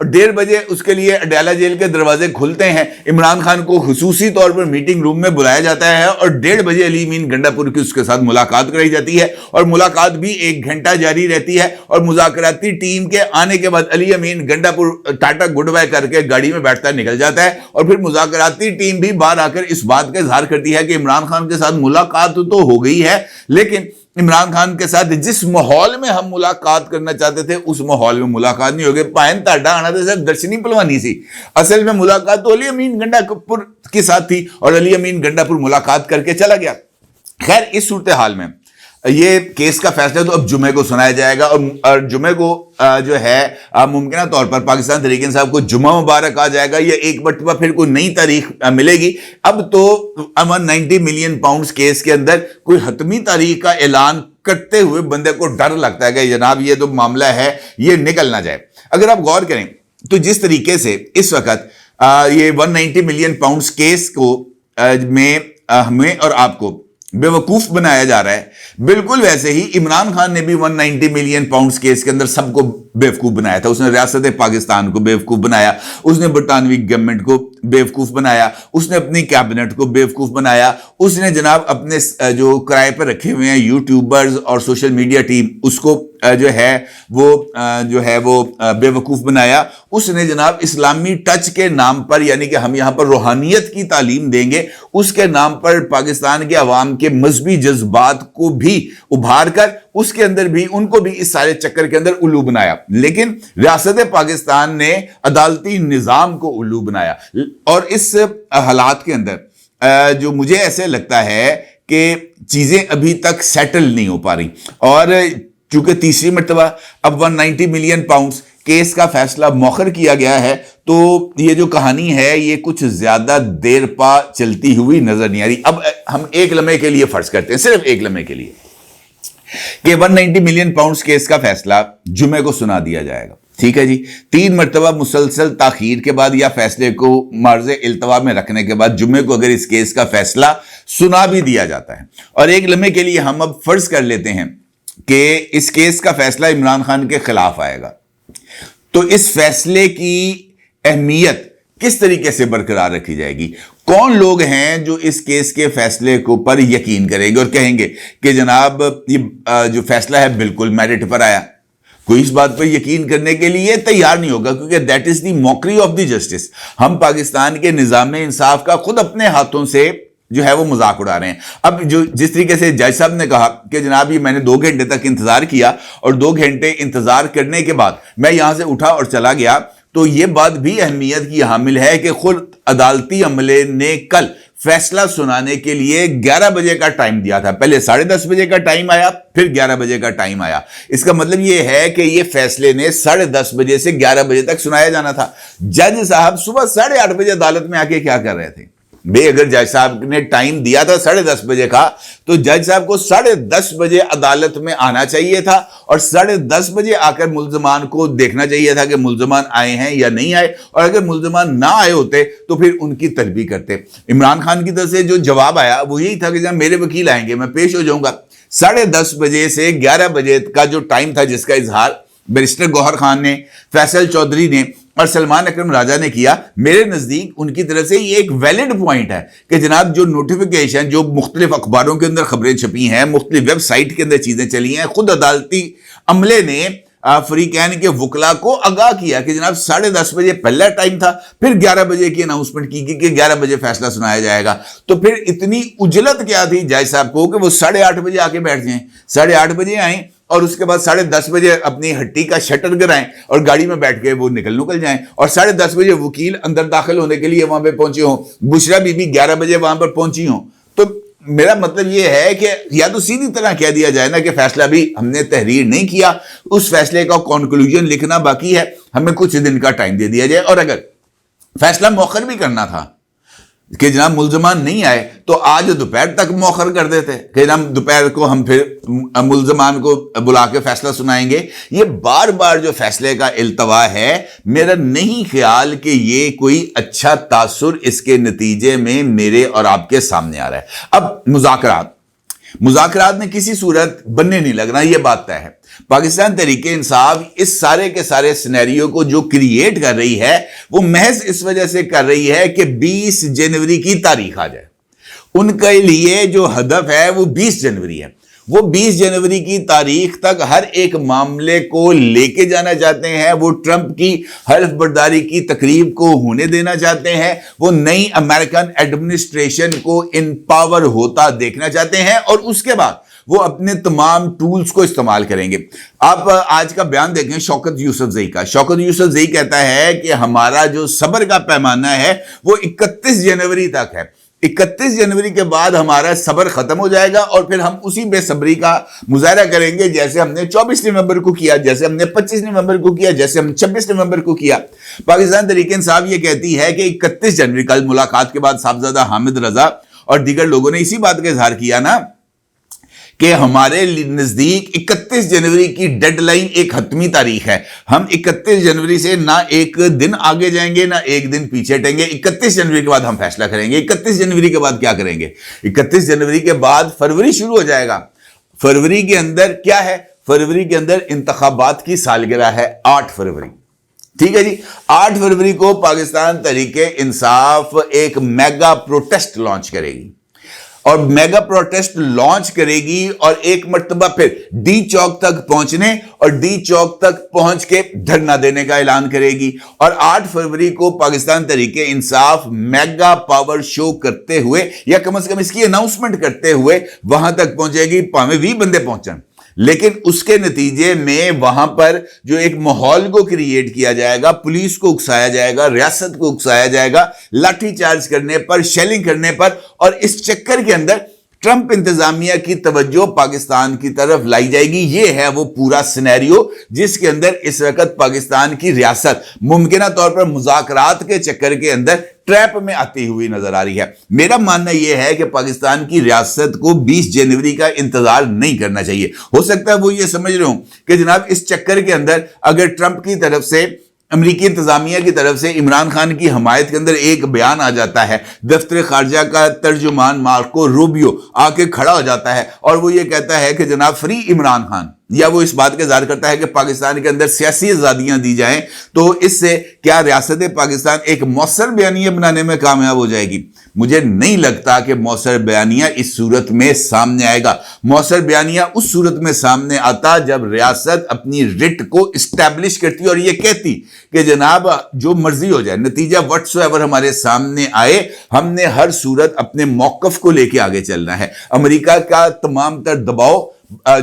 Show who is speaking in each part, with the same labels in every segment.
Speaker 1: اور 1:30 بجے اس کے لیے اڈیالہ جیل کے دروازے کھلتے ہیں. عمران خان کو خصوصی طور پر میٹنگ روم میں بلایا جاتا ہے اور 1:30 بجے علی امین گنڈا پور کی اس کے ساتھ ملاقات کرائی جاتی ہے, اور ملاقات بھی 1 گھنٹہ جاری رہتی ہے. اور مذاکراتی ٹیم کے آنے کے بعد علی امین گنڈا پور ٹاٹا گڈ بائی کر کے گاڑی میں بیٹھتا نکل جاتا ہے, اور پھر مذاکراتی ٹیم بھی باہر آ کر اس بات کا اظہار کرتی ہے کہ عمران خان کے ساتھ ملاقات تو ہو گئی ہے, لیکن عمران خان کے ساتھ جس ماحول میں ہم ملاقات کرنا چاہتے تھے اس ماحول میں ملاقات نہیں ہوگی. پائن تاڈا آنا تھا صرف درشنی پلوانی سی, اصل میں ملاقات تو علی امین گنڈا پور کے ساتھ تھی, اور علی امین گنڈا پور ملاقات کر کے چلا گیا. خیر, اس صورتحال میں یہ کیس کا فیصلہ تو اب جمعے کو سنایا جائے گا, اور جمعے کو جو ہے ممکنہ طور پر پاکستان تحریک انصاف کو جمعہ مبارک آ جائے گا, یا ایک مرتبہ پھر کوئی نئی تاریخ ملے گی. اب تو 190 ملین پاؤنڈز کیس کے اندر کوئی حتمی تاریخ کا اعلان کرتے ہوئے بندے کو ڈر لگتا ہے کہ جناب یہ تو معاملہ ہے, یہ نکل نہ جائے. اگر آپ غور کریں تو جس طریقے سے اس وقت یہ 190 ملین پاؤنڈز کیس کو میں ہمیں اور آپ کو بے وقوف بنایا جا رہا ہے, بالکل ویسے ہی عمران خان نے بھی 190 ملین پاؤنڈز کیس کے اندر سب کو بے وقوف بنایا تھا. اس نے ریاست پاکستان کو بے وقوف بنایا, اس نے برطانوی گورنمنٹ کو بے وقوف بنایا, اس نے اپنی کیبنٹ کو بے وقوف بنایا, اس نے جناب اپنے جو کرائے پر رکھے ہوئے ہیں یوٹیوبرز اور سوشل میڈیا ٹیم اس کو جو ہے وہ بے وقوف بنایا. اس نے جناب اسلامی ٹچ کے نام پر, یعنی کہ ہم یہاں پر روحانیت کی تعلیم دیں گے, اس کے نام پر پاکستان کے عوام کے مذہبی جذبات کو بھی ابھار کر اس کے اندر بھی ان کو بھی اس سارے چکر کے اندر الو بنایا. لیکن ریاست پاکستان نے عدالتی نظام کو الو بنایا, اور اس حالات کے اندر جو مجھے ایسے لگتا ہے کہ چیزیں ابھی تک سیٹل نہیں ہو پا رہی, اور چونکہ تیسری مرتبہ اب 190 ملین پاؤنڈز کیس کا فیصلہ مؤخر کیا گیا ہے, تو یہ جو کہانی ہے یہ کچھ زیادہ دیر پا چلتی ہوئی نظر نہیں آ رہی. اب ہم ایک لمحے کے لیے فرض کرتے ہیں, صرف ایک لمحے کے لیے, کہ 190 ملین پاؤنڈز کیس کا فیصلہ جمعے کو سنا دیا جائے گا. ٹھیک ہے جی, 3 مرتبہ مسلسل تاخیر کے بعد یا فیصلے کو معرض التوا میں رکھنے کے بعد جمعے کو اگر اس کیس کا فیصلہ سنا بھی دیا جاتا ہے, اور ایک لمحے کے لیے ہم اب فرض کر لیتے ہیں کہ اس کیس کا فیصلہ عمران خان کے خلاف آئے گا, تو اس فیصلے کی اہمیت کس طریقے سے برقرار رکھی جائے گی؟ کون لوگ ہیں جو اس کیس کے فیصلے کو پر یقین کریں گے اور کہیں گے کہ جناب یہ جو فیصلہ ہے بالکل میرٹ پر آیا؟ کوئی اس بات پر یقین کرنے کے لیے تیار نہیں ہوگا, کیونکہ that is the mockery of the justice. ہم پاکستان کے نظام انصاف کا خود اپنے ہاتھوں سے جو ہے وہ مذاق اڑا رہے ہیں. اب جس طریقے سے جج صاحب نے کہا کہ جناب یہ میں نے 2 گھنٹے تک انتظار کیا, اور 2 گھنٹے انتظار کرنے کے بعد میں یہاں سے اٹھا اور چلا گیا, تو یہ بات بھی اہمیت کی حامل ہے کہ خود عدالتی عملے نے کل فیصلہ سنانے کے لیے 11 بجے کا ٹائم دیا تھا. پہلے 10:30 بجے کا ٹائم آیا, پھر 11 بجے کا ٹائم آیا. اس کا مطلب یہ ہے کہ یہ فیصلے نے 10:30 بجے سے 11 بجے تک سنایا جانا تھا. جج صاحب صبح 8:30 بجے عدالت میں آ کے کیا کر رہے تھے؟ بھئی اگر جج صاحب نے ٹائم دیا تھا 10:30 بجے کا, تو جج صاحب کو 10:30 بجے عدالت میں آنا چاہیے تھا, اور 10:30 بجے آ کر ملزمان کو دیکھنا چاہیے تھا کہ ملزمان آئے ہیں یا نہیں آئے, اور اگر ملزمان نہ آئے ہوتے تو پھر ان کی طلبی کرتے. عمران خان کی طرف سے جو جواب آیا وہ یہی تھا کہ جب میرے وکیل آئیں گے میں پیش ہو جاؤں گا. 10:30 بجے سے 11 بجے کا جو ٹائم تھا جس کا اظہار بیرسٹر گوہر خان نے, فیصل چودھری نے اور سلمان اکرم راجہ نے کیا, میرے نزدیک ان کی طرف سے یہ ایک ویلڈ پوائنٹ ہے کہ جناب جو نوٹیفیکیشن جو مختلف اخباروں کے اندر خبریں چھپی ہیں, مختلف ویب سائٹ کے اندر چیزیں چلی ہیں, خود عدالتی عملے نے فریقین کے وکلا کو آگاہ کیا کہ جناب 10:30 بجے پہلا ٹائم تھا, پھر 11 بجے کی اناؤنسمنٹ کی گئی کہ 11 بجے فیصلہ سنایا جائے گا. تو پھر اتنی اجلت کیا تھی جج صاحب کو کہ وہ 8:30 بجے آ کے بیٹھ جائیں, 8:30 بجے آئیں اور اس کے بعد 10:30 بجے اپنی ہٹی کا شٹر گرائیں اور گاڑی میں بیٹھ کے وہ نکل جائیں, اور 10:30 بجے وکیل اندر داخل ہونے کے لیے وہاں پہ پہنچے ہوں, بشرا بی بی 11 بجے وہاں پر پہنچی ہوں. تو میرا مطلب یہ ہے کہ یا تو سیدھی طرح کہہ دیا جائے نا کہ فیصلہ بھی ہم نے تحریر نہیں کیا, اس فیصلے کا کنکلوژن لکھنا باقی ہے, ہمیں کچھ دن کا ٹائم دے دیا جائے. اور اگر فیصلہ مؤخر بھی کرنا تھا کہ جناب ملزمان نہیں آئے تو آج دوپہر تک مؤخر کر دیتے کہ جناب دوپہر کو ہم پھر ملزمان کو بلا کے فیصلہ سنائیں گے. یہ بار بار جو فیصلے کا التوا ہے, میرا نہیں خیال کہ یہ کوئی اچھا تاثر اس کے نتیجے میں میرے اور آپ کے سامنے آ رہا ہے. اب مذاکرات میں کسی صورت بننے نہیں لگنا، یہ بات طے ہے۔ پاکستان تحریک انصاف اس سارے کے سارے سینیریو کو جو کریٹ کر رہی ہے وہ محض اس وجہ سے کر رہی ہے کہ 20 جنوری کی تاریخ آ جائے۔ ان کے لیے جو ہدف ہے وہ 20 جنوری ہے۔ وہ 20 جنوری کی تاریخ تک ہر ایک معاملے کو لے کے جانا چاہتے ہیں، وہ ٹرمپ کی حلف برداری کی تقریب کو ہونے دینا چاہتے ہیں، وہ نئی امریکن ایڈمنسٹریشن کو ان پاور ہوتا دیکھنا چاہتے ہیں، اور اس کے بعد وہ اپنے تمام ٹولز کو استعمال کریں گے۔ آپ آج کا بیان دیکھیں شوکت یوسفزئی کا۔ شوکت یوسفزئی کہتا ہے کہ ہمارا جو صبر کا پیمانہ ہے وہ 31 جنوری تک ہے۔ 31 جنوری کے بعد ہمارا صبر ختم ہو جائے گا اور پھر ہم اسی بے صبری کا مظاہرہ کریں گے جیسے ہم نے 24 نومبر کو کیا، جیسے ہم نے 25 نومبر کو کیا، جیسے ہم 26 نومبر کو کیا۔ پاکستان تحریک انصاف یہ کہتی ہے کہ 31 جنوری کل ملاقات کے بعد صاحبزادہ حامد رضا اور دیگر لوگوں نے اسی بات کا اظہار کیا نا کہ ہمارے نزدیک 31 جنوری کی ڈیڈ لائن ایک حتمی تاریخ ہے۔ ہم 31 جنوری سے نہ ایک دن آگے جائیں گے نہ ایک دن پیچھے ہٹیں گے۔ 31 جنوری کے بعد ہم فیصلہ کریں گے۔ 31 جنوری کے بعد کیا کریں گے؟ 31 جنوری کے بعد فروری شروع ہو جائے گا۔ فروری کے اندر کیا ہے؟ فروری کے اندر انتخابات کی سالگرہ ہے 8 فروری۔ ٹھیک ہے جی، 8 فروری کو پاکستان تحریک انصاف ایک میگا پروٹیسٹ لانچ کرے گی، اور میگا پروٹیسٹ لانچ کرے گی اور ایک مرتبہ پھر ڈی چوک تک پہنچنے اور ڈی چوک تک پہنچ کے دھرنا دینے کا اعلان کرے گی، اور 8 فروری کو Pakistan Tehreek Insaf mega power show کرتے ہوئے یا کم از کم اس کی اناؤنسمنٹ کرتے ہوئے وہاں تک پہنچے گی، پاویں 20 بندے پہنچن، لیکن اس کے نتیجے میں وہاں پر جو ایک ماحول کو کریٹ کیا جائے گا، پولیس کو اکسایا جائے گا، ریاست کو اکسایا جائے گا لاٹھی چارج کرنے پر، شیلنگ کرنے پر، اور اس چکر کے اندر ٹرمپ انتظامیہ کی توجہ پاکستان کی طرف لائی جائے گی۔ یہ ہے وہ پورا سینیریو جس کے اندر اس وقت پاکستان کی ریاست ممکنہ طور پر مذاکرات کے چکر کے اندر ٹریپ میں آتی ہوئی نظر آ رہی ہے۔ میرا ماننا یہ ہے کہ پاکستان کی ریاست کو 20 جنوری کا انتظار نہیں کرنا چاہیے۔ ہو سکتا ہے وہ یہ سمجھ رہے ہوں کہ جناب اس چکر کے اندر اگر ٹرمپ کی طرف سے، امریکی انتظامیہ کی طرف سے عمران خان کی حمایت کے اندر ایک بیان آ جاتا ہے، دفتر خارجہ کا ترجمان مارکو روبیو آ کے کھڑا ہو جاتا ہے اور وہ یہ کہتا ہے کہ جناب فری عمران خان، یا وہ اس بات کا اظہار کرتا ہے کہ پاکستان کے اندر سیاسی آزادیاں دی جائیں، تو اس سے کیا ریاست پاکستان ایک مؤثر بیانیہ بنانے میں کامیاب ہو جائے گی؟ مجھے نہیں لگتا کہ مؤثر بیانیہ اس صورت میں سامنے آئے گا۔ مؤثر بیانیہ اس صورت میں سامنے آتا جب ریاست اپنی رٹ کو اسٹیبلش کرتی اور یہ کہتی کہ جناب جو مرضی ہو جائے، نتیجہ وٹس ایور ہمارے سامنے آئے، ہم نے ہر صورت اپنے موقف کو لے کے آگے چلنا ہے۔ امریکہ کا تمام تر دباؤ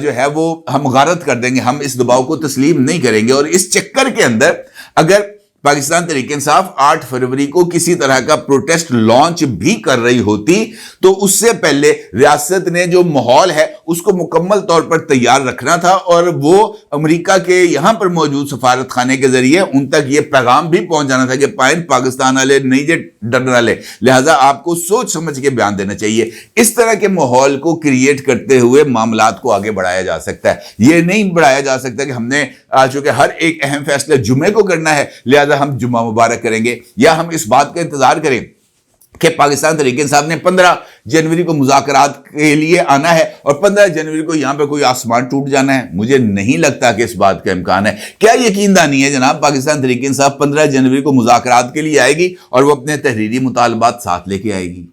Speaker 1: جو ہے وہ ہم غارت کر دیں گے، ہم اس دباؤ کو تسلیم نہیں کریں گے۔ اور اس چکر کے اندر اگر پاکستان تحریک انصاف 8 فروری کو کسی طرح کا پروٹیسٹ لانچ بھی کر رہی ہوتی تو اس سے پہلے ریاست نے جو ماحول ہے اس کو مکمل طور پر تیار رکھنا تھا، اور وہ امریکہ کے یہاں پر موجود سفارت خانے کے ذریعے ان تک یہ پیغام بھی پہنچ جانا تھا کہ پائن پاکستان والے نہیں جے ڈرنے والے، لہٰذا آپ کو سوچ سمجھ کے بیان دینا چاہیے۔ اس طرح کے ماحول کو کریٹ کرتے ہوئے معاملات کو آگے بڑھایا جا سکتا ہے۔ یہ نہیں بڑھایا جا سکتا کہ ہم نے چونکہ ہر ایک اہم فیصلہ جمعے کو کرنا ہے لہٰذا ہم جمعہ مبارک کریں گے، یا ہم اس بات کا انتظار کریں کہ پاکستان تحریک انصاف نے 15 جنوری کو مذاکرات کے لیے آنا ہے اور 15 جنوری کو یہاں پہ کوئی آسمان ٹوٹ جانا ہے۔ مجھے نہیں لگتا کہ اس بات کا امکان ہے۔ کیا یقین دانی ہے جناب پاکستان تحریک انصاف 15 جنوری کو مذاکرات کے لیے آئے گی اور وہ اپنے تحریری مطالبات ساتھ لے کے آئے گی؟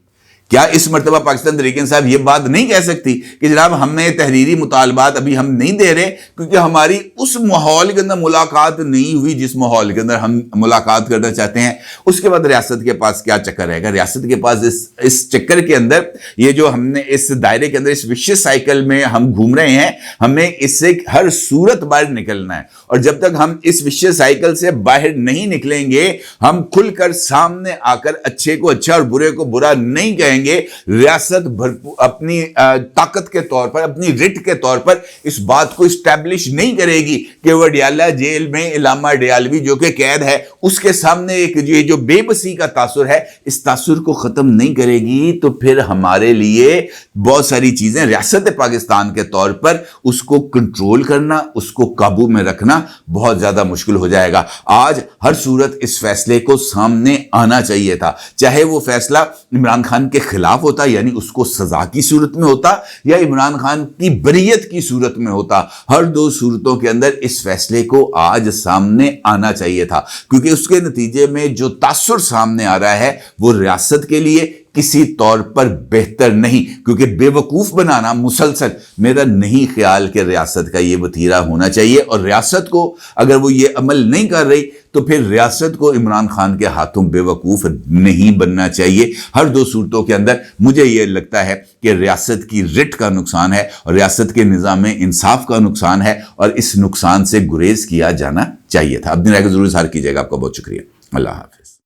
Speaker 1: کیا اس مرتبہ پاکستان تحریک انصاف یہ بات نہیں کہہ سکتی کہ جناب ہمیں تحریری مطالبات ابھی ہم نہیں دے رہے کیونکہ ہماری اس ماحول کے اندر ملاقات نہیں ہوئی جس ماحول کے اندر ہم ملاقات کرنا چاہتے ہیں؟ اس کے بعد ریاست کے پاس کیا چکر رہے گا؟ ریاست کے پاس اس چکر کے اندر یہ جو ہم نے اس دائرے کے اندر اس وشیس سائیکل میں ہم گھوم رہے ہیں، ہمیں اس سے ہر صورت باہر نکلنا ہے، اور جب تک ہم اس وشیس سائیکل سے باہر نہیں نکلیں گے، ہم کھل کر سامنے آ کر اچھے کو اچھا اور برے کو برا نہیں کہیں گے، ریاست اپنی طاقت کے طور پر، اپنی رٹ کے طور پر اس بات کو اسٹیبلش نہیں کرے گی کہ وڈیالہ جیل میں علامہ ڈیالوی جو کہ قید ہے اس کے سامنے ایک جو بے بسی کا تاثر ہے، اس تاثر کو ختم نہیں کرے گی، تو پھر ہمارے لیے بہت ساری چیزیں ریاست پاکستان کے طور پر اس کو کنٹرول کرنا، اس کو قابو میں رکھنا بہت زیادہ مشکل ہو جائے گا۔ آج ہر صورت اس فیصلے کو سامنے آنا چاہیے تھا، چاہے وہ فیصلہ عمران خان کے خلاف ہوتا، یعنی اس کو سزا کی صورت میں ہوتا یا عمران خان کی بریت کی صورت میں ہوتا، ہر دو صورتوں کے اندر اس فیصلے کو آج سامنے آنا چاہیے تھا، کیونکہ اس کے نتیجے میں جو تاثر سامنے آ رہا ہے وہ ریاست کے لیے کسی طور پر بہتر نہیں، کیونکہ بے وقوف بنانا مسلسل میرا نہیں خیال کہ ریاست کا یہ وتیرہ ہونا چاہیے، اور ریاست کو اگر وہ یہ عمل نہیں کر رہی تو پھر ریاست کو عمران خان کے ہاتھوں بے وقوف نہیں بننا چاہیے۔ ہر دو صورتوں کے اندر مجھے یہ لگتا ہے کہ ریاست کی رٹ کا نقصان ہے اور ریاست کے نظام انصاف کا نقصان ہے، اور اس نقصان سے گریز کیا جانا چاہیے تھا۔ اپنی رائے کو ضرور اظہار کیجیے گا۔ آپ کا بہت شکریہ۔ اللہ حافظ۔